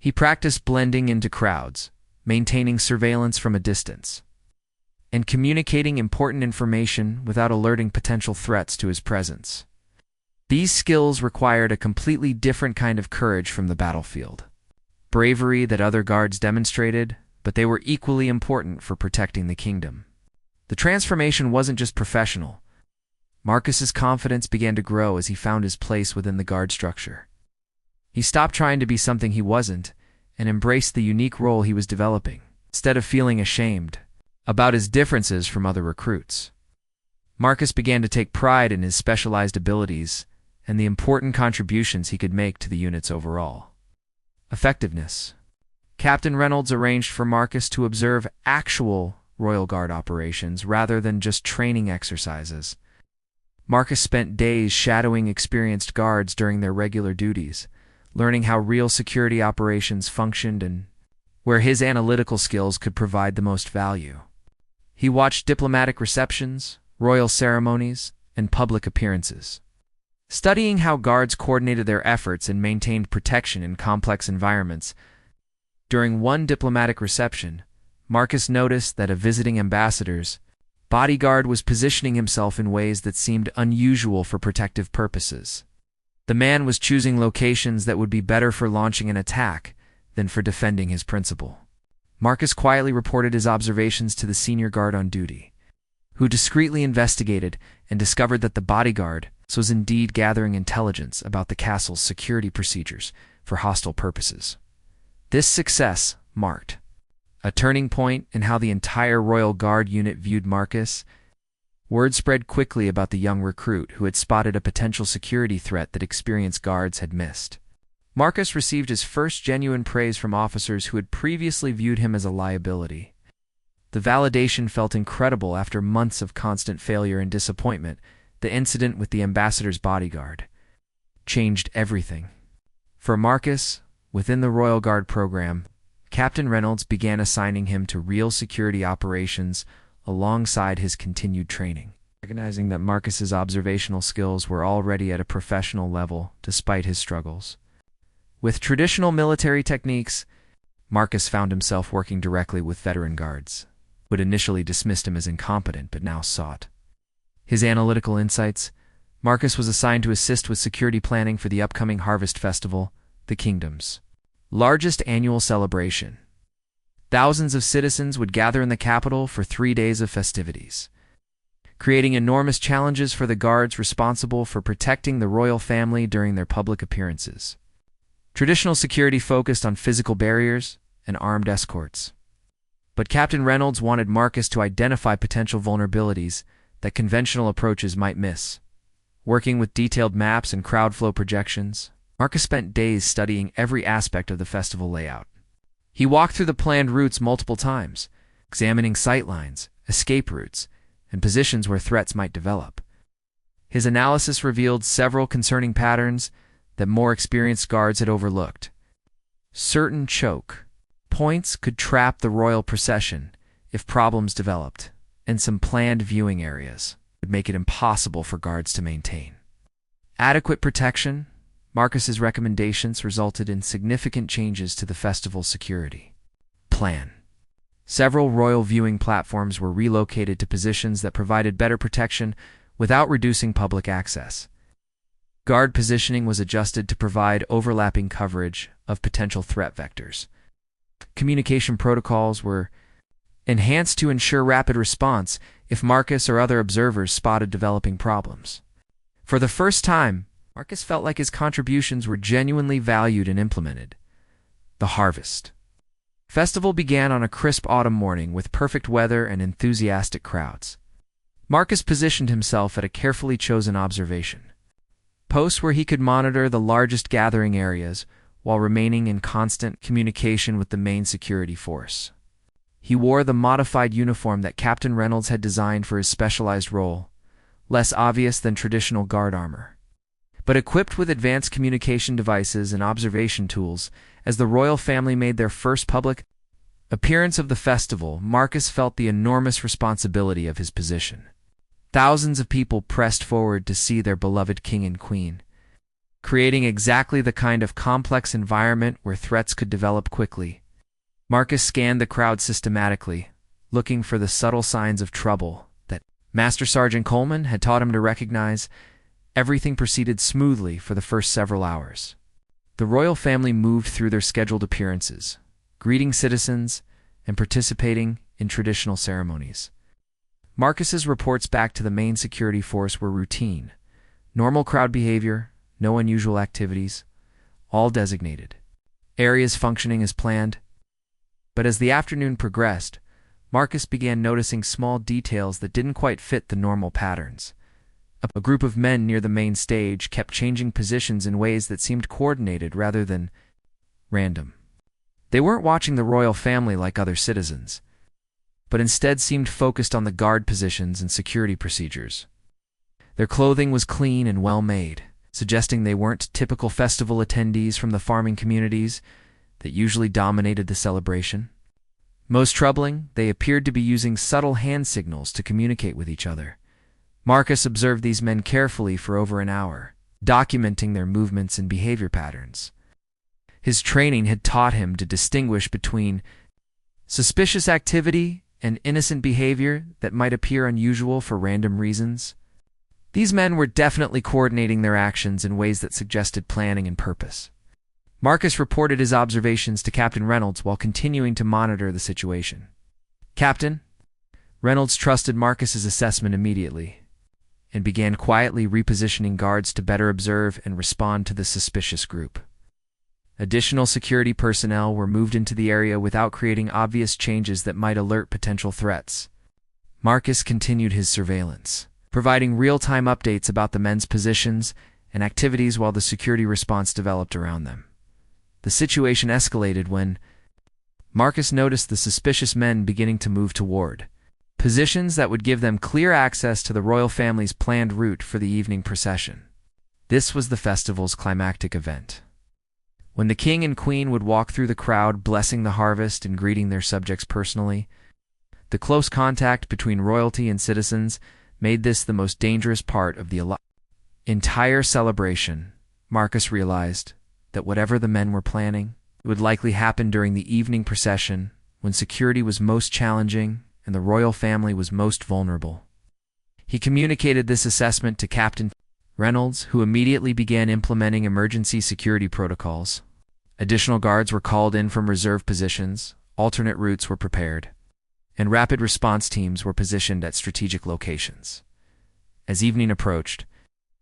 He practiced blending into crowds, maintaining surveillance from a distance, and communicating important information without alerting potential threats to his presence. These skills required a completely different kind of courage from the battlefield. Bravery that other guards demonstrated, but they were equally important for protecting the kingdom. The transformation wasn't just professional. Marcus's confidence began to grow as he found his place within the guard structure. He stopped trying to be something he wasn't and embraced the unique role he was developing, instead of feeling ashamed about his differences from other recruits. Marcus began to take pride in his specialized abilities and the important contributions he could make to the unit's overall effectiveness. Captain Reynolds arranged for Marcus to observe actual Royal Guard operations rather than just training exercises. Marcus spent days shadowing experienced guards during their regular duties, learning how real security operations functioned and where his analytical skills could provide the most value. He watched diplomatic receptions, royal ceremonies, and public appearances, studying how guards coordinated their efforts and maintained protection in complex environments. During one diplomatic reception, Marcus noticed that a visiting ambassador's bodyguard was positioning himself in ways that seemed unusual for protective purposes. The man was choosing locations that would be better for launching an attack than for defending his principal. Marcus quietly reported his observations to the senior guard on duty, who discreetly investigated and discovered that the bodyguard was indeed gathering intelligence about the castle's security procedures for hostile purposes. This success marked a turning point in how the entire Royal Guard unit viewed Marcus. Word spread quickly about the young recruit who had spotted a potential security threat that experienced guards had missed. Marcus received his first genuine praise from officers who had previously viewed him as a liability. The validation felt incredible after months of constant failure and disappointment. The incident with the ambassador's bodyguard changed everything. For Marcus, within the Royal Guard program, Captain Reynolds began assigning him to real security operations alongside his continued training. Recognizing that Marcus's observational skills were already at a professional level despite his struggles. With traditional military techniques, Marcus found himself working directly with veteran guards, who had initially dismissed him as incompetent but now sought his analytical insights. Marcus was assigned to assist with security planning for the upcoming Harvest Festival, the kingdom's largest annual celebration. Thousands of citizens would gather in the capital for 3 days of festivities, creating enormous challenges for the guards responsible for protecting the royal family during their public appearances. Traditional security focused on physical barriers and armed escorts. But Captain Reynolds wanted Marcus to identify potential vulnerabilities that conventional approaches might miss. Working with detailed maps and crowd flow projections, Marcus spent days studying every aspect of the festival layout. He walked through the planned routes multiple times, examining sightlines, escape routes, and positions where threats might develop. His analysis revealed several concerning patterns that more experienced guards had overlooked. Certain choke points could trap the royal procession if problems developed, and some planned viewing areas would make it impossible for guards to maintain adequate protection. Marcus's recommendations resulted in significant changes to the festival's security plan. Several royal viewing platforms were relocated to positions that provided better protection without reducing public access. Guard positioning was adjusted to provide overlapping coverage of potential threat vectors. Communication protocols were enhanced to ensure rapid response if Marcus or other observers spotted developing problems. For the first time, Marcus felt like his contributions were genuinely valued and implemented. The Harvest Festival began on a crisp autumn morning with perfect weather and enthusiastic crowds. Marcus positioned himself at a carefully chosen observation post where he could monitor the largest gathering areas while remaining in constant communication with the main security force. He wore the modified uniform that Captain Reynolds had designed for his specialized role, less obvious than traditional guard armor, but equipped with advanced communication devices and observation tools. As the royal family made their first public appearance of the festival, Marcus felt the enormous responsibility of his position. Thousands of people pressed forward to see their beloved king and queen, creating exactly the kind of complex environment where threats could develop quickly. Marcus scanned the crowd systematically, looking for the subtle signs of trouble that Master Sergeant Coleman had taught him to recognize. Everything proceeded smoothly for the first several hours. The royal family moved through their scheduled appearances, greeting citizens and participating in traditional ceremonies. Marcus's reports back to the main security force were routine. Normal crowd behavior, no unusual activities, all designated. Areas functioning as planned. But as the afternoon progressed, Marcus began noticing small details that didn't quite fit the normal patterns. A group of men near the main stage kept changing positions in ways that seemed coordinated rather than random. They weren't watching the royal family like other citizens, but instead seemed focused on the guard positions and security procedures. Their clothing was clean and well-made, suggesting they weren't typical festival attendees from the farming communities that usually dominated the celebration. Most troubling, they appeared to be using subtle hand signals to communicate with each other. Marcus observed these men carefully for over an hour, documenting their movements and behavior patterns. His training had taught him to distinguish between suspicious activity and innocent behavior that might appear unusual for random reasons. These men were definitely coordinating their actions in ways that suggested planning and purpose. Marcus reported his observations to Captain Reynolds while continuing to monitor the situation. "Captain," Reynolds trusted Marcus's assessment immediately and began quietly repositioning guards to better observe and respond to the suspicious group. Additional security personnel were moved into the area without creating obvious changes that might alert potential threats. Marcus continued his surveillance, providing real-time updates about the men's positions and activities while the security response developed around them. The situation escalated when Marcus noticed the suspicious men beginning to move toward positions that would give them clear access to the royal family's planned route for the evening procession. This was the festival's climactic event, when the king and queen would walk through the crowd blessing the harvest and greeting their subjects personally. The close contact between royalty and citizens made this the most dangerous part of the entire celebration. Marcus realized that whatever the men were planning, it would likely happen during the evening procession when security was most challenging and the royal family was most vulnerable. He communicated this assessment to Captain Reynolds, who immediately began implementing emergency security protocols. Additional guards were called in from reserve positions, alternate routes were prepared, and rapid response teams were positioned at strategic locations. As evening approached,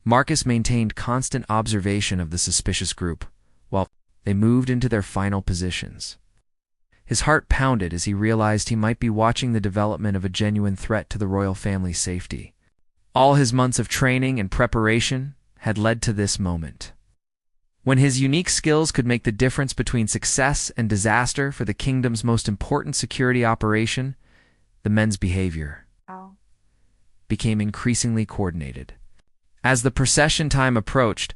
Marcus maintained constant observation of the suspicious group while they moved into their final positions. His heart pounded as he realized he might be watching the development of a genuine threat to the royal family's safety. All his months of training and preparation had led to this moment, when his unique skills could make the difference between success and disaster for the kingdom's most important security operation. The men's behavior became increasingly coordinated. As the procession time approached,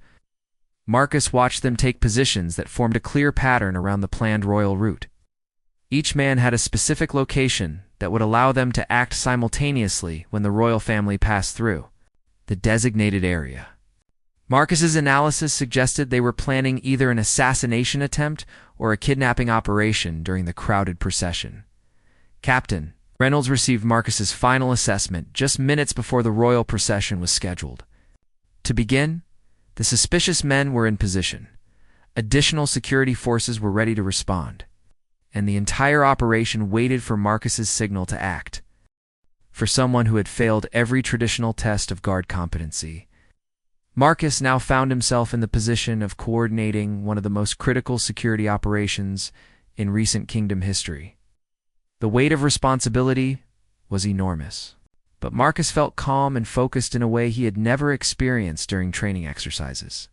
Marcus watched them take positions that formed a clear pattern around the planned royal route. Each man had a specific location that would allow them to act simultaneously when the royal family passed through the designated area. Marcus's analysis suggested they were planning either an assassination attempt or a kidnapping operation during the crowded procession. Captain Reynolds received Marcus's final assessment just minutes before the royal procession was scheduled. To begin, the suspicious men were in position. Additional security forces were ready to respond, and the entire operation waited for Marcus's signal to act. For someone who had failed every traditional test of guard competency, Marcus now found himself in the position of coordinating one of the most critical security operations in recent kingdom history. The weight of responsibility was enormous, but Marcus felt calm and focused in a way he had never experienced during training exercises.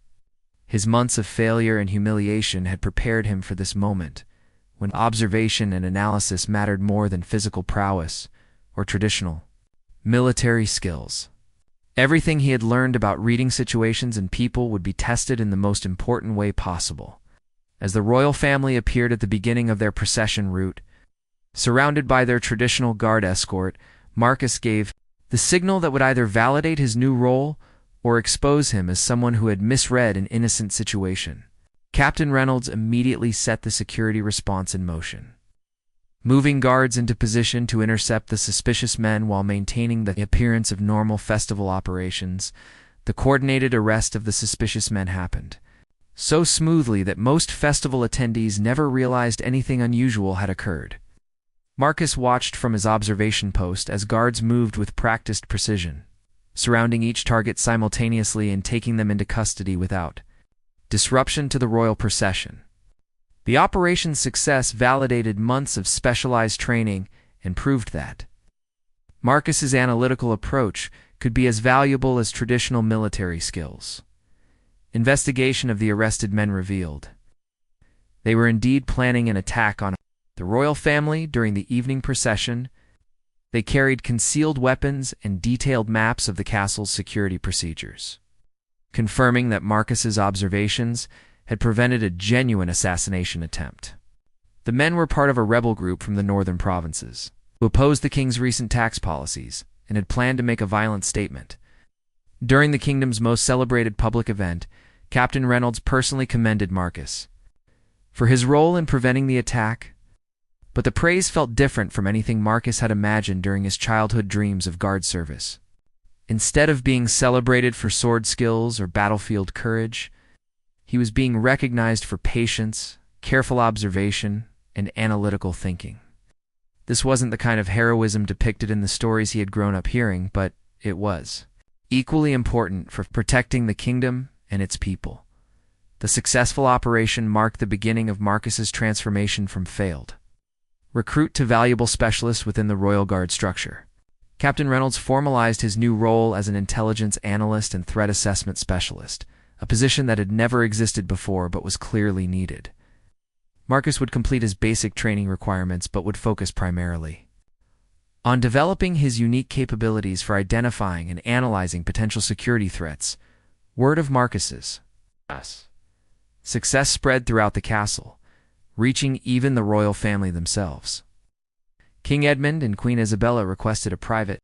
His months of failure and humiliation had prepared him for this moment, when observation and analysis mattered more than physical prowess or traditional military skills. Everything he had learned about reading situations and people would be tested in the most important way possible. As the royal family appeared at the beginning of their procession route, surrounded by their traditional guard escort, Marcus gave the signal that would either validate his new role or expose him as someone who had misread an innocent situation. Captain Reynolds immediately set the security response in motion. moving guards into position to intercept the suspicious men while maintaining the appearance of normal festival operations. The coordinated arrest of the suspicious men happened so smoothly that most festival attendees never realized anything unusual had occurred. Marcus watched from his observation post as guards moved with practiced precision, surrounding each target simultaneously and taking them into custody without disruption to the royal procession. The operation's success validated months of specialized training and proved that Marcus's analytical approach could be as valuable as traditional military skills. Investigation of the arrested men revealed they were indeed planning an attack on the royal family during the evening procession. They carried concealed weapons and detailed maps of the castle's security procedures, confirming that Marcus's observations had prevented a genuine assassination attempt. The men were part of a rebel group from the northern provinces, who opposed the king's recent tax policies and had planned to make a violent statement. During the kingdom's most celebrated public event, Captain Reynolds personally commended Marcus for his role in preventing the attack, but the praise felt different from anything Marcus had imagined during his childhood dreams of guard service. Instead of being celebrated for sword skills or battlefield courage, he was being recognized for patience, careful observation, and analytical thinking. This wasn't the kind of heroism depicted in the stories he had grown up hearing, but it was equally important for protecting the kingdom and its people. The successful operation marked the beginning of Marcus's transformation from failed recruit to valuable specialist within the Royal Guard structure. Captain Reynolds formalized his new role as an intelligence analyst and threat assessment specialist, a position that had never existed before but was clearly needed. Marcus would complete his basic training requirements but would focus primarily on developing his unique capabilities for identifying and analyzing potential security threats. Word of Marcus's success spread throughout the castle, reaching even the royal family themselves. King Edmund and Queen Isabella requested a private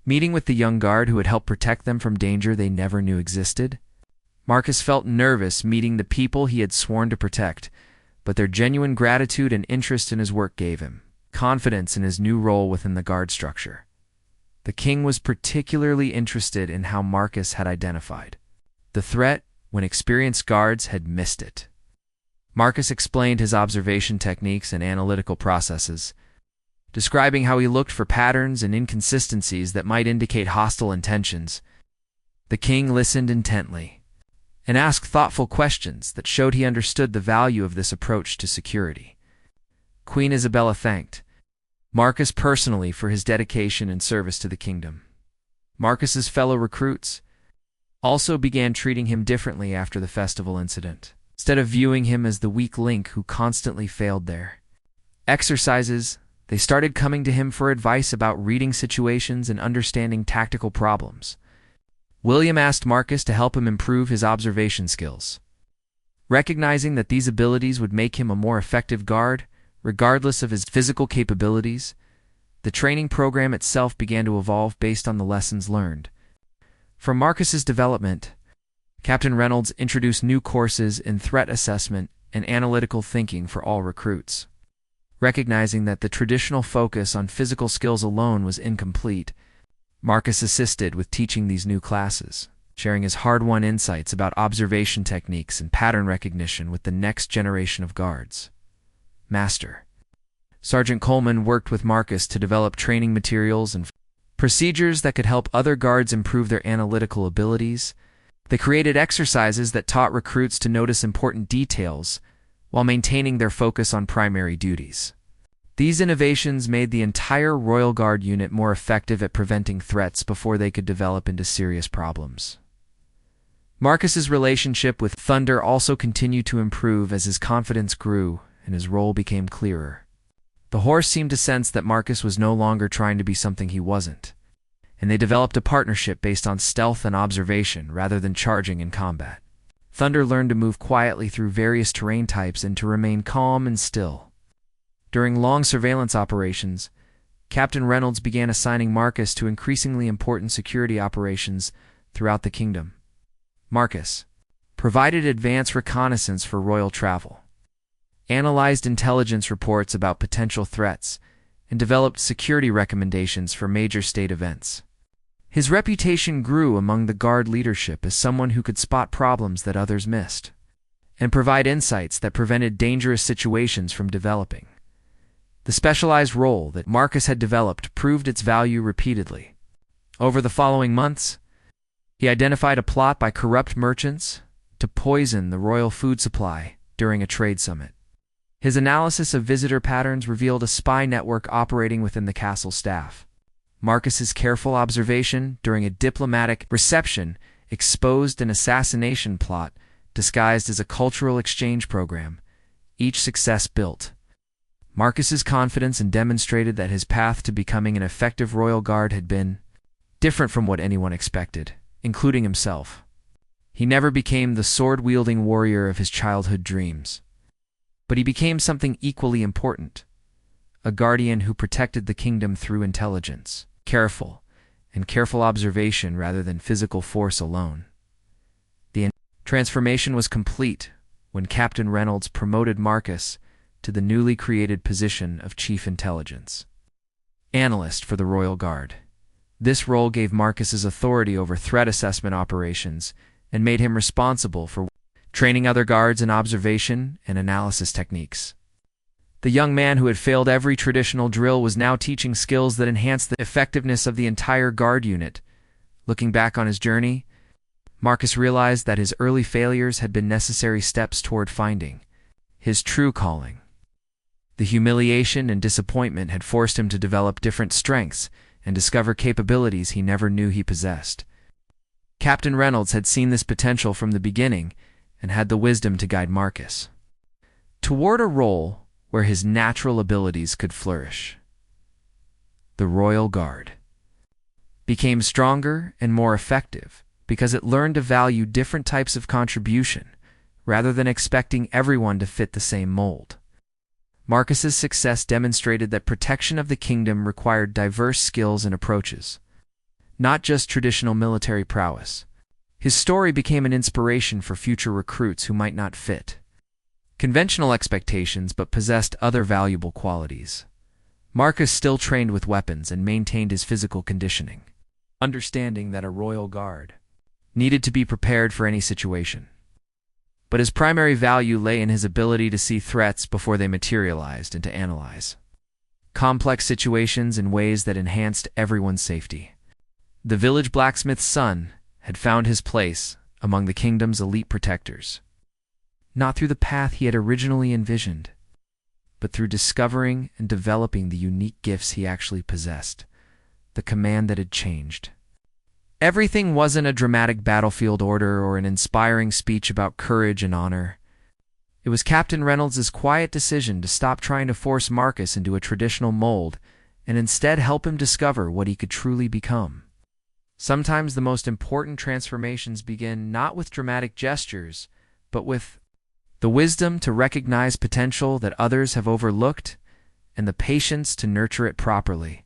meeting with the young guard who would help protect them from danger they never knew existed. Marcus felt nervous meeting the people he had sworn to protect, but their genuine gratitude and interest in his work gave him confidence in his new role within the guard structure. The king was particularly interested in how Marcus had identified the threat when experienced guards had missed it. Marcus explained his observation techniques and analytical processes, describing how he looked for patterns and inconsistencies that might indicate hostile intentions. The king listened intently and asked thoughtful questions that showed he understood the value of this approach to security. Queen Isabella thanked Marcus personally for his dedication and service to the kingdom. Marcus's fellow recruits also began treating him differently after the festival incident, instead of viewing him as the weak link who constantly failed their exercises. They started coming to him for advice about reading situations and understanding tactical problems. William asked Marcus to help him improve his observation skills, recognizing that these abilities would make him a more effective guard, regardless of his physical capabilities. The training program itself began to evolve based on the lessons learned. For Marcus's development, Captain Reynolds introduced new courses in threat assessment and analytical thinking for all recruits. Recognizing that the traditional focus on physical skills alone was incomplete, Marcus assisted with teaching these new classes, sharing his hard-won insights about observation techniques and pattern recognition with the next generation of guards. Master Sergeant Coleman worked with Marcus to develop training materials and procedures that could help other guards improve their analytical abilities. They created exercises that taught recruits to notice important details while maintaining their focus on primary duties. These innovations made the entire Royal Guard unit more effective at preventing threats before they could develop into serious problems. Marcus's relationship with Thunder also continued to improve as his confidence grew and his role became clearer. The horse seemed to sense that Marcus was no longer trying to be something he wasn't, and they developed a partnership based on stealth and observation rather than charging in combat. Thunder learned to move quietly through various terrain types and to remain calm and still. During long surveillance operations, Captain Reynolds began assigning Marcus to increasingly important security operations throughout the kingdom. Marcus provided advance reconnaissance for royal travel, analyzed intelligence reports about potential threats, and developed security recommendations for major state events. His reputation grew among the Guard leadership as someone who could spot problems that others missed, and provide insights that prevented dangerous situations from developing. The specialized role that Marcus had developed proved its value repeatedly. Over the following months, he identified a plot by corrupt merchants to poison the royal food supply during a trade summit. His analysis of visitor patterns revealed a spy network operating within the castle staff. Marcus's careful observation during a diplomatic reception exposed an assassination plot disguised as a cultural exchange program. Each success built Marcus's confidence and demonstrated that his path to becoming an effective royal guard had been different from what anyone expected, including himself. He never became the sword-wielding warrior of his childhood dreams, but he became something equally important, a guardian who protected the kingdom through intelligence, careful observation rather than physical force alone. The transformation was complete when Captain Reynolds promoted Marcus to the newly created position of Chief Intelligence Analyst for the Royal Guard. This role gave Marcus's authority over threat assessment operations and made him responsible for training other guards in observation and analysis techniques. The young man who had failed every traditional drill was now teaching skills that enhanced the effectiveness of the entire guard unit. Looking back on his journey, Marcus realized that his early failures had been necessary steps toward finding his true calling. The humiliation and disappointment had forced him to develop different strengths and discover capabilities he never knew he possessed. Captain Reynolds had seen this potential from the beginning and had the wisdom to guide Marcus toward a role where his natural abilities could flourish. The Royal Guard became stronger and more effective because it learned to value different types of contribution rather than expecting everyone to fit the same mold. Marcus's success demonstrated that protection of the kingdom required diverse skills and approaches, not just traditional military prowess. His story became an inspiration for future recruits who might not fit conventional expectations but possessed other valuable qualities. Marcus still trained with weapons and maintained his physical conditioning, understanding that a royal guard needed to be prepared for any situation. But his primary value lay in his ability to see threats before they materialized and to analyze complex situations in ways that enhanced everyone's safety. The village blacksmith's son had found his place among the kingdom's elite protectors, not through the path he had originally envisioned, but through discovering and developing the unique gifts he actually possessed, the command that had changed. Everything wasn't a dramatic battlefield order or an inspiring speech about courage and honor. It was Captain Reynolds' quiet decision to stop trying to force Marcus into a traditional mold and instead help him discover what he could truly become. Sometimes the most important transformations begin not with dramatic gestures, but with the wisdom to recognize potential that others have overlooked and the patience to nurture it properly.